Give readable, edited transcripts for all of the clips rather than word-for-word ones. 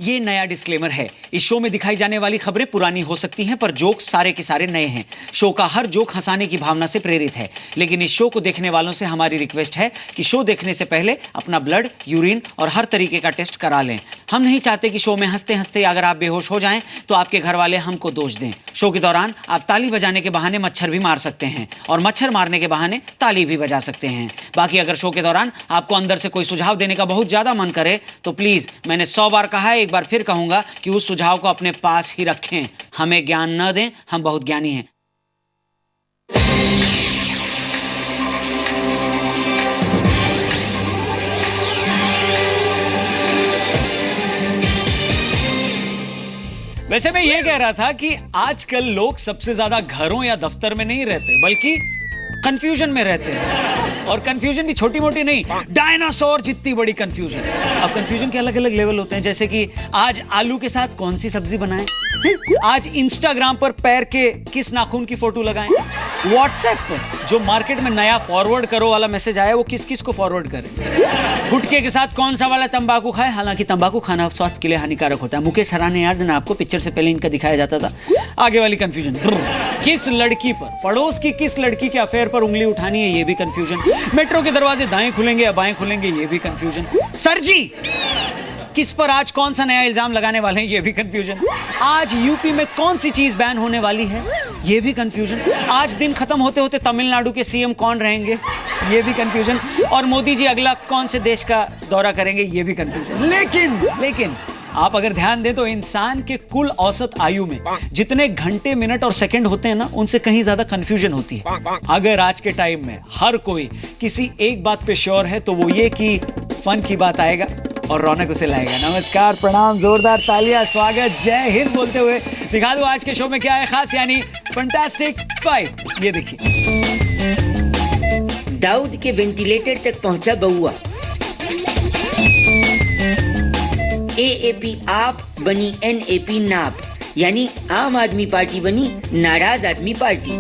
ये नया डिस्क्लेमर है। इस शो में दिखाई जाने वाली खबरें पुरानी हो सकती हैं, पर जोक सारे के सारे नए हैं। शो का हर जोक हंसाने की भावना से प्रेरित है, लेकिन इस शो को देखने वालों से हमारी रिक्वेस्ट है कि शो देखने से पहले अपना ब्लड, यूरिन और हर तरीके का टेस्ट करा लें। हम नहीं चाहते कि शो में हंसते हंसते अगर आप बेहोश हो जाएं तो आपके घर वाले हमको दोष दें। शो के दौरान आप ताली बजाने के बहाने मच्छर भी मार सकते हैं और मच्छर मारने के बहाने ताली भी बजा सकते हैं। बाकी अगर शो के दौरान आपको अंदर से कोई सुझाव देने का बहुत ज्यादा मन करे तो प्लीज, मैंने 100 बार कहा है, एक बार फिर कहूंगा कि उस सुझाव को अपने पास ही रखें। हमें ज्ञान न दें, हम बहुत ज्ञानी हैं। वैसे मैं ये कह रहा था कि आजकल लोग सबसे ज्यादा घरों या दफ्तर में नहीं रहते, बल्कि कंफ्यूजन में रहते हैं। और कंफ्यूजन भी छोटी मोटी नहीं, डायनासोर जितनी बड़ी कंफ्यूजन। अब कंफ्यूजन के अलग अलग लेवल होते हैं, जैसे कि आज आलू के साथ कौन सी सब्जी बनाएं, आज इंस्टाग्राम पर पैर के किस नाखून की फोटो लगाएं, व्हाट्सएप पर जो मार्केट में नया फॉरवर्ड करो वाला मैसेज आया वो किस किस को फॉरवर्ड करें, गुटखे के साथ कौन सा वाला तंबाकू खाए, हालांकि तंबाकू खाना स्वास्थ्य के लिए हानिकारक होता है। मुकेश हराने याद है ना आपको, पिक्चर से पहले इनका दिखाया जाता था। आगे वाली कंफ्यूजन, किस लड़की पर, पड़ोस की किस लड़की के अफेयर पर उंगली उठानी है, ये भी कंफ्यूजन। मेट्रो के दरवाजे दाएं खुलेंगे या बाएं खुलेंगे, ये भी कंफ्यूजन। सर जी, किस पर आज कौन सा नया इल्जाम लगाने वाले हैं, ये भी कंफ्यूजन। आज यूपी में कौन सी चीज बैन होने वाली है, ये भी कंफ्यूजन। आज दिन खत्म होते होते तमिलनाडु के सीएम कौन रहेंगे, ये भी कंफ्यूजन। और मोदी जी अगला कौन से देश का दौरा करेंगे, ये भी कंफ्यूजन। लेकिन आप अगर ध्यान दें तो इंसान के कुल औसत आयु में जितने घंटे, मिनट और सेकंड होते हैं ना, उनसे कहीं ज्यादा कंफ्यूजन होती है। अगर आज के टाइम में हर कोई किसी एक बात पे श्योर है तो वो ये कि फन की बात आएगा और रौनक उसे लाएगा। नमस्कार, प्रणाम, जोरदार तालियां, स्वागत, जय हिंद बोलते हुए दिखा दो आज के शो में क्या है खास, यानी फैंटास्टिक 5। ये देखिए, दाऊद के वेंटिलेटर तक पहुंचा बउआ। एएपी आप बनी एनएपी नाप, यानी आम आदमी पार्टी बनी नाराज आदमी पार्टी।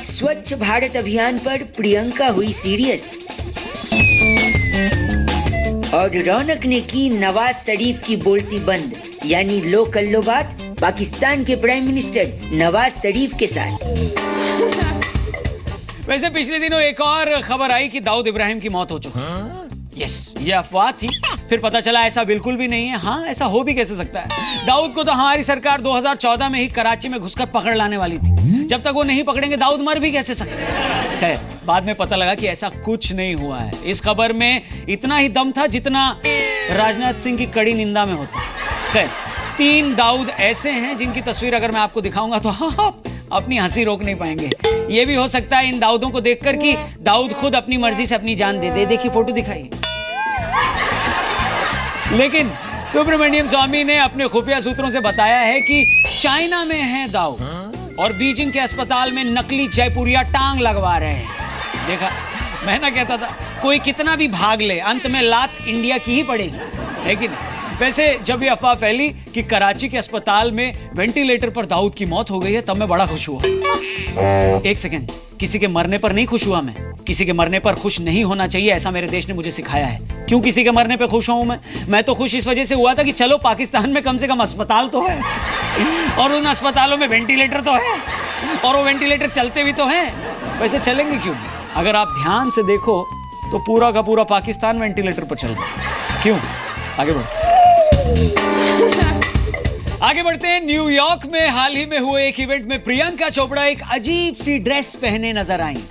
स्वच्छ भारत अभियान पर प्रियंका हुई सीरियस और रौनक ने की नवाज शरीफ की बोलती बंद, यानी लो कर लो बात पाकिस्तान के प्राइम मिनिस्टर नवाज शरीफ के साथ। वैसे पिछले दिनों एक और खबर आई कि दाऊद इब्राहिम की मौत हो चुकी है। यस, ये अफवाह थी, फिर पता चला ऐसा बिल्कुल भी नहीं है। हाँ, ऐसा हो भी कैसे सकता है। दाऊद को तो हमारी सरकार 2014 में ही कराची में घुसकर पकड़ लाने वाली थी। जब तक वो नहीं पकड़ेंगे दाऊद मर भी कैसे सकते हैं। खैर, बाद में पता लगा कि ऐसा कुछ नहीं हुआ है। इस खबर में इतना ही दम था जितना राजनाथ सिंह की कड़ी निंदा में होता है। खैर, 3 दाऊद ऐसे हैं जिनकी तस्वीर अगर मैं आपको दिखाऊंगा तो हाँ, अपनी हंसी रोक नहीं पाएंगे। ये भी हो सकता है इन दाऊदों को देखकर कि दाऊद खुद अपनी मर्जी से अपनी जान दे दे। देखिए फोटो दिखाइए। लेकिन सुब्रमण्यम स्वामी ने अपने खुफिया सूत्रों से बताया है कि चाइना में है दाऊद और बीजिंग के अस्पताल में नकली जयपुरिया टांग लगवा रहे हैं। देखा, मैं ना कहता था कोई कितना भी भाग ले, अंत में लात इंडिया की ही पड़ेगी, है कि नहीं। वैसे जब ये अफवाह फैली कि कराची के अस्पताल में वेंटिलेटर पर दाऊद की मौत हो गई है, तब मैं बड़ा खुश हुआ। एक सेकेंड, किसी के मरने पर नहीं खुश हुआ मैं। किसी के मरने पर खुश नहीं होना चाहिए, ऐसा मेरे देश ने मुझे सिखाया है। क्यों किसी के मरने पर खुश हूं मैं तो खुश इस वजह से हुआ था कि चलो पाकिस्तान में कम से कम अस्पताल तो है और उन अस्पतालों में वेंटिलेटर तो है और वो वेंटिलेटर चलते भी तो हैं। वैसे चलेंगे क्यों? अगर आप ध्यान से देखो तो पूरा का पूरा पाकिस्तान वेंटिलेटर पर चल रहा है। क्यों? आगे बढ़ते हैं। न्यूयॉर्क में हाल ही में हुए एक इवेंट में प्रियंका चोपड़ा एक अजीब सी ड्रेस पहने नजर आई।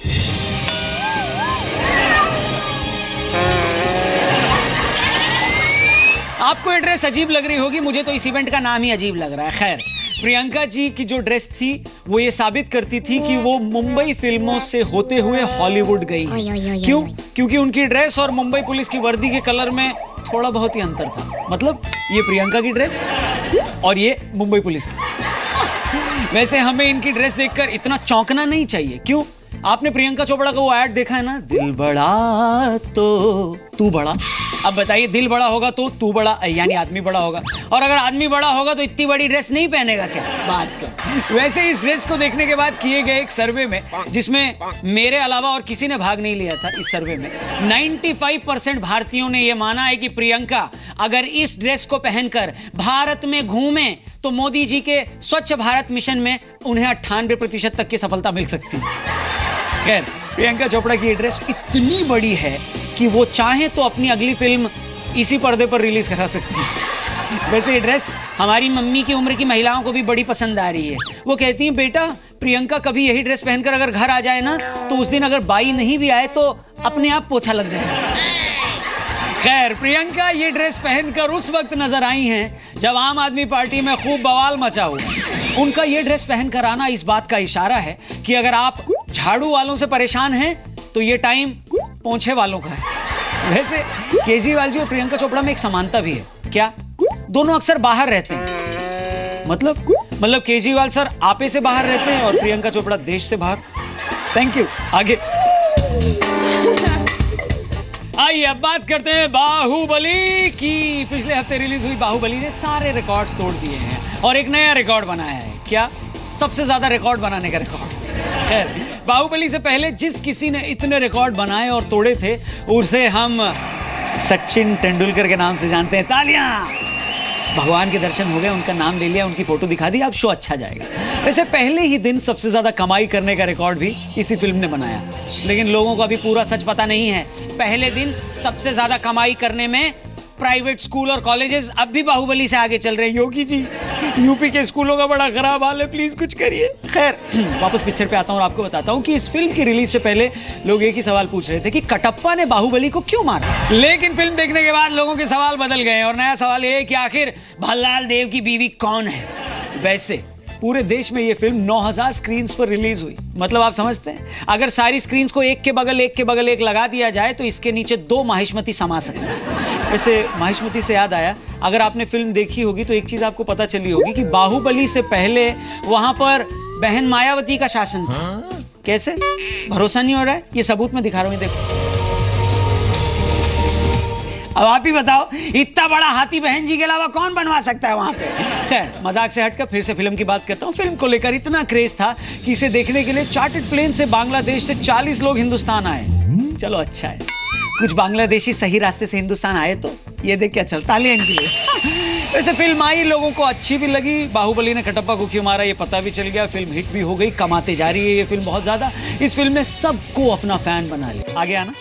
आपको ये ड्रेस अजीब लग रही होगी, मुझे तो इस इवेंट का नाम ही अजीब लग रहा है। खैर, प्रियंका जी की जो ड्रेस थी वो ये साबित करती थी कि वो मुंबई फिल्मों से होते हुए हॉलीवुड गई। क्यों? क्योंकि उनकी ड्रेस और मुंबई पुलिस की वर्दी के कलर में थोड़ा बहुत ही अंतर था। मतलब ये प्रियंका की ड्रेस और ये मुंबई पुलिस की। वैसे हमें इनकी ड्रेस देखकर इतना चौंकना नहीं चाहिए। क्यों? आपने प्रियंका चोपड़ा का वो ऐड देखा है ना, दिल बड़ा तो तू बड़ा। अब बताइए, दिल बड़ा होगा तो तू बड़ा यानी आदमी बड़ा होगा, और अगर आदमी बड़ा होगा तो इतनी बड़ी ड्रेस नहीं पहनेगा क्या? बात कर। वैसे इस ड्रेस को देखने के बाद किए गए एक सर्वे में, जिसमें मेरे अलावा और किसी ने भाग नहीं लिया था, इस सर्वे में 95% भारतीयों ने यह माना है कि प्रियंका अगर इस ड्रेस को पहनकर भारत में घूमे तो मोदी जी के स्वच्छ भारत मिशन में उन्हें 98% तक की सफलता मिल सकती है। खैर, प्रियंका चोपड़ा की ये ड्रेस इतनी बड़ी है कि वो चाहे तो अपनी अगली फिल्म इसी पर्दे पर रिलीज करा सकती है। वैसे ये ड्रेस हमारी मम्मी की उम्र की महिलाओं को भी बड़ी पसंद आ रही है। वो कहती हैं, बेटा प्रियंका कभी यही ड्रेस पहनकर अगर घर आ जाए ना, तो उस दिन अगर बाई नहीं भी आए तो अपने आप पोछा लग जाएगा। खैर, प्रियंका ये ड्रेस पहनकर उस वक्त नजर आई हैं जब आम आदमी पार्टी में खूब बवाल मचा हुआ। उनका ये ड्रेस पहनकर आना इस बात का इशारा है कि अगर आप झाड़ू वालों से परेशान हैं तो ये टाइम पोंछे वालों का है। वैसे केजरीवाल जी और प्रियंका चोपड़ा में एक समानता भी है। क्या? दोनों अक्सर बाहर रहते हैं। मतलब केजरीवाल सर आपे से बाहर रहते हैं और प्रियंका चोपड़ा देश से बाहर। Thank you. आगे आइए अब बात करते हैं बाहुबली की। पिछले हफ्ते रिलीज हुई बाहुबली ने सारे रिकॉर्ड्स तोड़ दिए हैं और एक नया रिकॉर्ड बनाया है। क्या? सबसे ज्यादा रिकॉर्ड बनाने का रिकॉर्ड। खैर, बाहुबली से पहले जिस किसी ने इतने रिकॉर्ड बनाए और तोड़े थे उसे हम सचिन तेंदुलकर के नाम से जानते हैं। तालियां! भगवान के दर्शन हो गए, उनका नाम ले लिया, उनकी फोटो दिखा दी, अब शो अच्छा जाएगा। वैसे पहले ही दिन सबसे ज्यादा कमाई करने का रिकॉर्ड भी इसी फिल्म ने बनाया, लेकिन लोगों को अभी पूरा सच पता नहीं है। पहले दिन सबसे ज्यादा कमाई करने में प्राइवेट स्कूल और कॉलेजेस अब भी बाहुबली से आगे चल रहे हैं। योगी जी, यूपी के स्कूलों का बड़ा खराब हाल है, प्लीज कुछ करिए। खैर, वापस पिक्चर पे आता हूँ और आपको बताता हूँ कि इस फिल्म की रिलीज से पहले लोग एक ही सवाल पूछ रहे थे कि कटप्पा ने बाहुबली को क्यों मारा। लेकिन फिल्म देखने के बाद लोगों के सवाल बदल गए और नया सवाल ये है कि आखिर भल्लाल देव की बीवी कौन है। वैसे पूरे देश में ये फिल्म 9000 स्क्रीन्स पर रिलीज हुई। मतलब आप समझते हैं, अगर सारी स्क्रीन्स को एक के बगल एक लगा दिया जाए तो इसके नीचे 2 माहिष्मती समा सकते हैं। वैसे माहिष्मती से याद आया, अगर आपने फिल्म देखी होगी तो एक चीज आपको पता चली होगी कि बाहुबली से पहले वहां पर बहन मायावती का शासन था। कैसे? भरोसा नहीं हो रहा है? ये सबूत में दिखा रहा हूं, देखो। अब आप ही बताओ, इतना बड़ा हाथी बहन जी के अलावा कौन बनवा सकता है वहां पे? खैर, मजाक से हटकर फिर से फिल्म की बात करता हूँ। फिल्म को लेकर इतना क्रेज था कि इसे देखने के लिए चार्टर्ड प्लेन से बांग्लादेश से 40 लोग हिंदुस्तान आए। चलो अच्छा है, कुछ बांग्लादेशी सही रास्ते से हिंदुस्तान आए तो ये देख क्या चलता। तालियां इनके लिए। वैसे फिल्म आई, लोगों को अच्छी भी लगी। बाहुबली ने कटप्पा को क्यों मारा ये पता भी चल गया। फिल्म हिट भी हो गई, कमाते जा रही है ये फिल्म बहुत ज्यादा। इस फिल्म ने सबको अपना फैन बना लिया। आगे आना।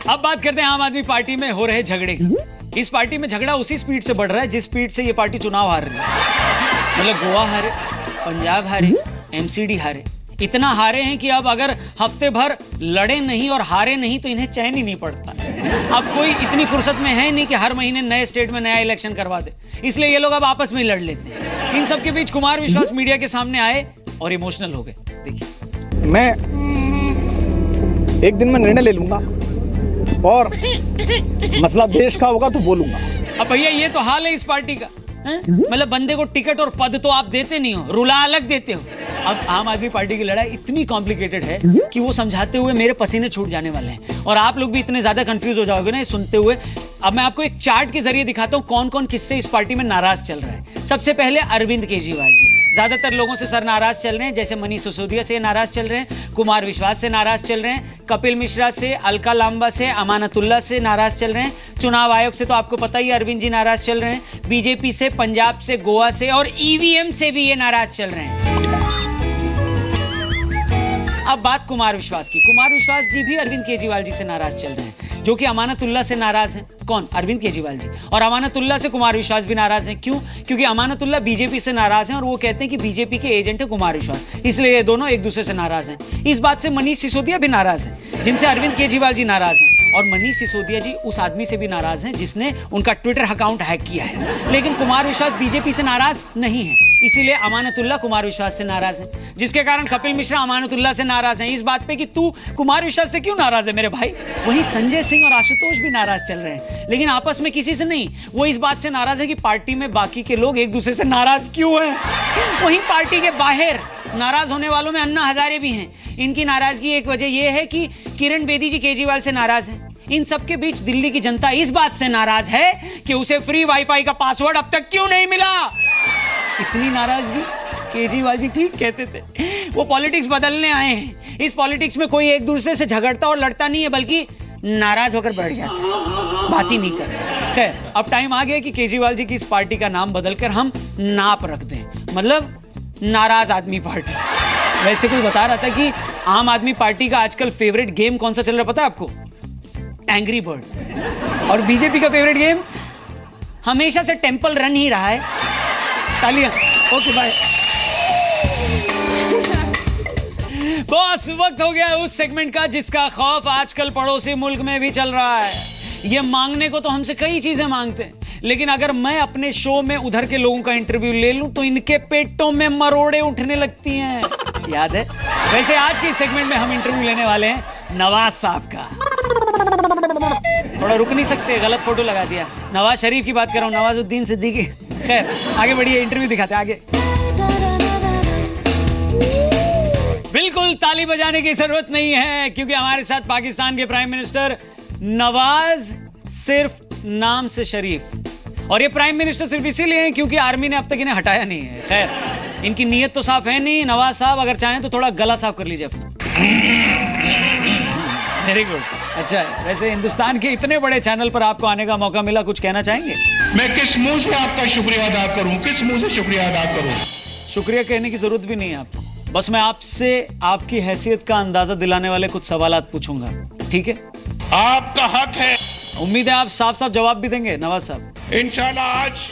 अब बात करते हैं आम आदमी पार्टी में हो रहे झगड़े की। इस पार्टी में झगड़ा उसी स्पीड से बढ़ रहा है जिस स्पीड से ये पार्टी चुनाव हार रही है। मतलब गोवा हारे, पंजाब हारे, एमसीडी हारे, इतना हारे हैं कि अब अगर हफ्ते भर लड़े नहीं और हारे नहीं तो इन्हें चैन ही नहीं पड़ता। अब कोई इतनी फुर्सत में है नहीं कि हर महीने नए स्टेट में नया इलेक्शन करवा दे, इसलिए ये लोग अब आपस में लड़ लेते हैं। इन सब के बीच कुमार विश्वास मीडिया के सामने आए और इमोशनल हो गए। देखिए, मैं एक दिन में निर्णय ले लूंगा और मसला देश का होगा तो बोलूंगा। अब भैया ये तो हाल है इस पार्टी का। मतलब बंदे को टिकट और पद तो आप देते नहीं हो, रुला अलग देते हो। अब आम आदमी पार्टी की लड़ाई इतनी कॉम्प्लिकेटेड है कि वो समझाते हुए मेरे पसीने छूट जाने वाले हैं और आप लोग भी इतने ज्यादा कंफ्यूज हो जाओगे ना ये सुनते हुए। अब मैं आपको एक चार्ट के जरिए दिखाता हूं कौन कौन किससे इस पार्टी में नाराज चल रहा है। सबसे पहले अरविंद केजरीवाल जी ज्यादातर लोगों से सर नाराज चल रहे हैं, जैसे मनीष सिसोदिया से नाराज चल रहे हैं, कुमार विश्वास से नाराज चल रहे हैं, कपिल मिश्रा से, अलका लांबा से, अमानतुल्लाह से नाराज चल रहे हैं। चुनाव आयोग से तो आपको पता ही अरविंद जी नाराज चल रहे हैं, बीजेपी से, पंजाब से, गोवा से और ईवीएम से भी ये नाराज चल रहे हैं। अब बात कुमार विश्वास की। कुमार विश्वास जी भी अरविंद केजरीवाल जी से नाराज चल रहे हैं, जो कि अमानतुल्लाह से नाराज हैं। कौन? अरविंद केजरीवाल जी। और अमानतुल्लाह से कुमार विश्वास भी नाराज हैं। क्यों? क्योंकि अमानतुल्लाह बीजेपी से नाराज हैं और वो कहते हैं कि बीजेपी के एजेंट है कुमार विश्वास, इसलिए ये दोनों एक दूसरे से नाराज हैं। इस बात से मनीष सिसोदिया भी नाराज हैं, जिनसे अरविंद केजरीवाल जी नाराज हैं। और मनीष सिसोदिया जी उस आदमी से भी नाराज हैं जिसने उनका ट्विटर अकाउंट हैक किया है। लेकिन कुमार विश्वास बीजेपी से नाराज नहीं है, इसीलिए अमानतुल्लाह कुमार विश्वास से नाराज है, जिसके कारण कपिल मिश्रा अमानतुल्लाह से नाराज हैं इस बात पे कि तू कुमार विश्वास से क्यों नाराज है मेरे भाई। वहीं संजय सिंह और आशुतोष भी नाराज चल रहे हैं, लेकिन आपस में किसी से नहीं। वो इस बात से नाराज है कि पार्टी में बाकी के लोग एक दूसरे से नाराज क्यों हैं। वहीं पार्टी के बाहर नाराज होने वालों में अन्ना हजारे भी हैं। इनकी नाराजगी एक वजह यह है कि किरण बेदी जी केजरीवाल से नाराज हैं। इन सब के बीच दिल्ली की जनता इस बात से नाराज है कि उसे फ्री वाईफाई का पासवर्ड अब तक क्यों नहीं मिला। इतनी नाराजगी। केजरीवाल जी ठीक कहते थे, वो पॉलिटिक्स बदलने आए हैं। इस पॉलिटिक्स में कोई एक दूसरे से झगड़ता और लड़ता नहीं है, बल्कि नाराज होकर बैठ जाता है, बात ही नहीं करता। खैर, अब टाइम आ गया कि केजरीवाल जी की इस पार्टी का नाम बदलकर हम नाप रख दें, मतलब नाराज आदमी पार्टी। वैसे कोई बता रहा था कि आम आदमी पार्टी का आजकल फेवरेट गेम कौन सा चल रहा है पता है आपको? Angry bird. और बीजेपी का फेवरेट गेम हमेशा से टेंपल रन ही रहा है। तालियां। Okay bye. बॉस, वक्त हो गया उस सेगमेंट का जिसका खौफ आजकल पड़ोसी मुल्क में भी चल रहा है। ये मांगने को तो हमसे कई चीजें मांगते हैं, लेकिन अगर मैं अपने शो में उधर के लोगों का इंटरव्यू ले लूं तो इनके पेटों में मरोड़े उठने लगती हैं। याद है? वैसे आज के सेगमेंट में हम इंटरव्यू लेने वाले हैं नवाज साहब का। थोड़ा रुक नहीं सकते, गलत फोटो लगा दिया। नवाज शरीफ की बात कर रहा हूं, नवाजुद्दीन सिद्दीकी। खैर, आगे बढ़िए, इंटरव्यू दिखाते आगे। बिल्कुल ताली बजाने की जरूरत नहीं है, क्योंकि हमारे साथ पाकिस्तान के प्राइम मिनिस्टर नवाज सिर्फ नाम से शरीफ। और ये प्राइम मिनिस्टर सिर्फ इसीलिए हैं क्योंकि आर्मी ने अब तक इन्हें हटाया नहीं है। खैर, इनकी नीयत तो साफ है नहीं। नवाज साहब अगर चाहें तो थोड़ा गला साफ कर लीजिए अपना। Very good. अच्छा है। वैसे हिंदुस्तान के इतने बड़े चैनल पर आपको आने का मौका मिला, कुछ कहना चाहेंगे? मैं किस मुंह से आपका शुक्रिया अदा करूं, किस मुंह से शुक्रिया अदा करूं? शुक्रिया कहने की जरूरत भी नहीं है आपको। बस मैं आपसे आपकी हैसियत का अंदाजा दिलाने वाले कुछ सवालात पूछूंगा, ठीक है? आपका हक है। उम्मीद है आप साफ साफ जवाब भी देंगे नवाज साहब। इंशाल्लाह आज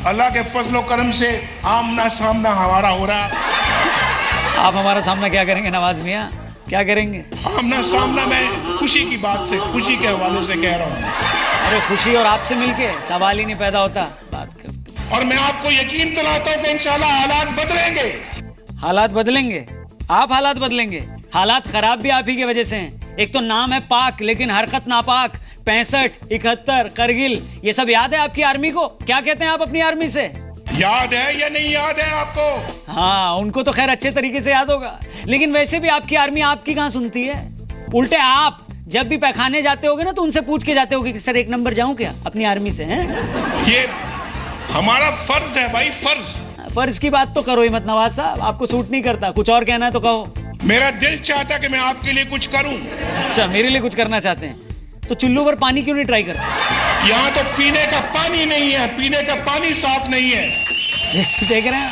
अल्लाह के फजलो करम से आमना सामना हमारा हो रहा। आप हमारा सामना क्या करेंगे नवाज मियाँ, क्या करेंगे? आमना सामना मैं खुशी की बात से, खुशी के हवाले से कह रहा हूँ। अरे खुशी और आपसे मिलके सवाल ही नहीं पैदा होता। बात कर। और मैं आपको यकीन दिलाता हूँ कि इंशाल्लाह हालात बदलेंगे। हालात बदलेंगे? आप हालात बदलेंगे? हालात खराब भी आप ही की वजह से हैं। एक तो नाम है पाक, लेकिन हरकत नापाक। 65, 71, करगिल, ये सब याद है आपकी आर्मी को? क्या कहते हैं आप अपनी आर्मी से? याद है या नहीं याद है आपको? हाँ, उनको तो खैर अच्छे तरीके से याद होगा, लेकिन वैसे भी आपकी आर्मी आपकी कहाँ सुनती है। उल्टे आप जब भी पैखाने जाते होगे ना तो उनसे पूछ के जाते होगे कि सर एक नंबर जाऊं क्या अपनी आर्मी से? हैं? ये हमारा फर्ज है भाई, फर्ज। फर्ज की बात तो करो ही मत नवाज साहब, आपको सूट नहीं करता। कुछ और कहना है तो कहो। मेरा दिल चाहता कि मैं आपके लिए कुछ करूं। अच्छा, मेरे लिए कुछ करना चाहते हैं तो चुल्लू पर पानी क्यों नहीं ट्राई करते? यहाँ तो पीने का पानी नहीं है, पीने का पानी साफ नहीं है। देख रहे हैं,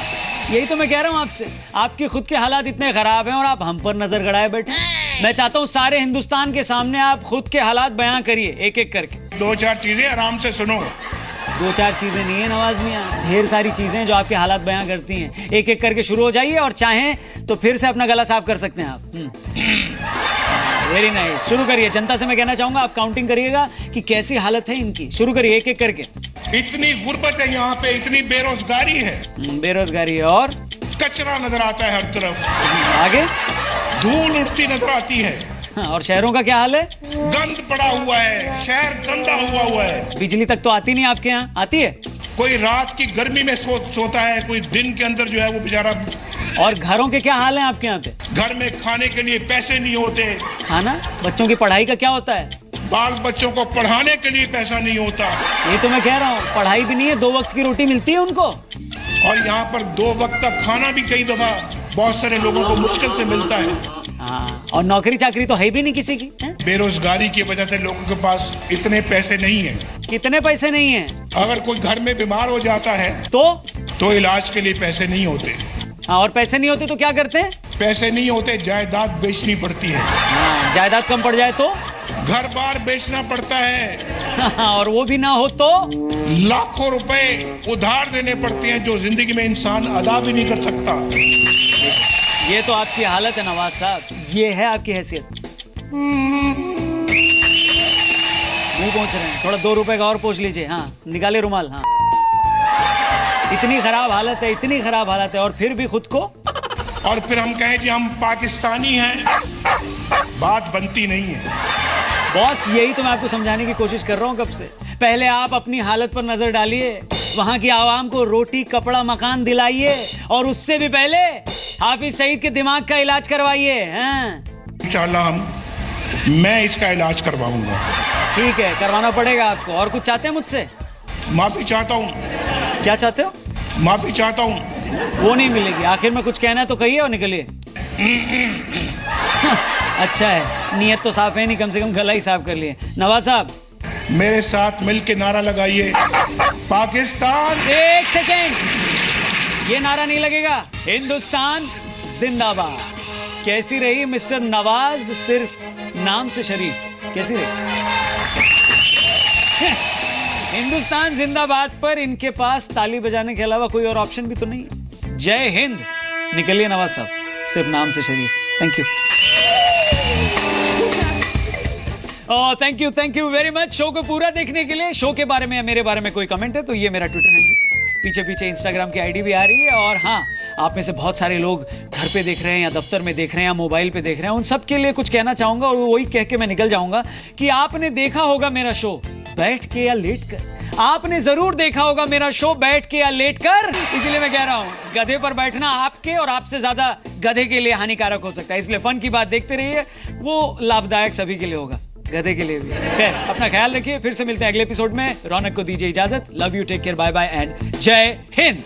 यही तो मैं कह रहा हूँ आपसे। आपके खुद के हालात इतने खराब हैं और आप हम पर नजर गड़ाए बैठे। मैं चाहता हूँ सारे हिंदुस्तान के सामने आप खुद के हालात बयां करिए, एक एक करके। 2-4 चीजें आराम से सुनो। 2-4 चीजें नहीं है नवाज मियाँ, ढेर सारी चीजें हैं जो आपके हालात बयां करती हैं। एक एक करके शुरू हो जाइए, और चाहें तो फिर से अपना गला साफ कर सकते हैं आप। वेरी नाइस, शुरू करिए। जनता से मैं कहना चाहूंगा आप काउंटिंग करिएगा कि कैसी हालत है इनकी। शुरू करिए एक एक करके। इतनी गुर्बत है यहाँ पे, इतनी बेरोजगारी है। बेरोजगारी है, और कचरा नजर आता है हर तरफ, आगे धूल उड़ती नजर आती है। हाँ, और शहरों का क्या हाल है? गंद पड़ा हुआ है, शहर गंदा हुआ है। बिजली तक तो आती नहीं आपके यहाँ? आती है? कोई रात की गर्मी में सोता है, कोई दिन के अंदर जो है वो बेचारा। और घरों के क्या हाल है आपके यहाँ पे? घर में खाने के लिए पैसे नहीं होते। खाना? बच्चों की पढ़ाई का क्या होता है? बाल बच्चों को पढ़ाने के लिए पैसा नहीं होता। ये तो मैं कह रहा हूँ, पढ़ाई भी नहीं है, 2 वक्त की रोटी मिलती है उनको। और यहाँ पर 2 वक्त का खाना भी कई दफा बहुत सारे लोगों को मुश्किल से मिलता है। हाँ, और नौकरी चाकरी तो है भी नहीं किसी की। है? बेरोजगारी की वजह से लोगों के पास इतने पैसे नहीं है। कितने पैसे नहीं है? अगर कोई घर में बीमार हो जाता है तो इलाज के लिए पैसे नहीं होते। हाँ, और पैसे नहीं होते तो क्या करते हैं? पैसे नहीं होते, जायदाद बेचनी पड़ती है। हाँ, जायदाद कम पड़ जाए तो घर बार बेचना पड़ता है। हाँ, और वो भी ना हो तो लाखों रुपए उधार देने पड़ते हैं जो जिंदगी में इंसान अदा भी नहीं कर सकता। ये तो आपकी हालत है नवाज साहब, ये है आपकी हैसियत। मुंह पहुंच रहे हैं, थोड़ा 2 रुपए का और पूछ लीजिए। हाँ, निकाले रुमाल। हाँ, इतनी खराब हालत है, इतनी खराब हालत है, और फिर भी खुद को। और फिर हम कहें कि हम पाकिस्तानी हैं, बात बनती नहीं है। बॉस, यही तो मैं आपको समझाने की कोशिश कर रहा हूँ कब से। पहले आप अपनी हालत पर नजर डालिए, वहां की आवाम को रोटी कपड़ा मकान दिलाइए और उससे भी पहले हाफिज सईद के दिमाग का इलाज करवाइए। इंशाल्लाह मैं इसका इलाज करवाऊंगा। ठीक है, करवाना पड़ेगा आपको। और कुछ चाहते हैं मुझसे? माफी चाहता हूँ। क्या चाहते हो? माफी चाहता हूँ। वो नहीं मिलेगी। आखिर में कुछ कहना है तो कहिए और निकलिए। अच्छा है, नीयत तो साफ है नहीं, कम से कम गला ही साफ कर लिए। नवाज साहब मेरे साथ मिलके नारा लगाइए, पाकिस्तान। एक सेकेंड, ये नारा नहीं लगेगा। हिंदुस्तान जिंदाबाद। कैसी रही मिस्टर नवाज, सिर्फ नाम से शरीफ? कैसी रही? हिंदुस्तान जिंदाबाद पर इनके पास ताली बजाने के अलावा कोई और ऑप्शन भी तो नहीं है। जय हिंद। निकलिए नवाज साहब, सिर्फ नाम से शरीफ। Thank you. Thank you very much. Show को पूरा देखने के लिए, शो के बारे में या मेरे बारे में कोई कमेंट है तो ये मेरा ट्विटर हैंडल, पीछे पीछे इंस्टाग्राम की आईडी भी आ रही है। और हाँ, आप में से बहुत सारे लोग घर पे देख रहे हैं या दफ्तर में देख रहे हैं या मोबाइल पे देख रहे हैं, उन सब के लिए कुछ कहना चाहूंगा और वही कह के मैं निकल जाऊंगा कि आपने देखा होगा मेरा शो बैठ के या लेट कर। आपने जरूर देखा होगा मेरा शो बैठ के या लेट कर, इसलिए मैं कह रहा हूं गधे पर बैठना आपके और आपसे ज्यादा गधे के लिए हानिकारक हो सकता है। इसलिए फन की बात देखते रहिए, वो लाभदायक सभी के लिए होगा, गधे के लिए भी। खैर, अपना ख्याल रखिए। फिर से मिलते हैं अगले एपिसोड में। रौनक को दीजिए इजाजत। Love you, take care, bye bye and जय हिंद।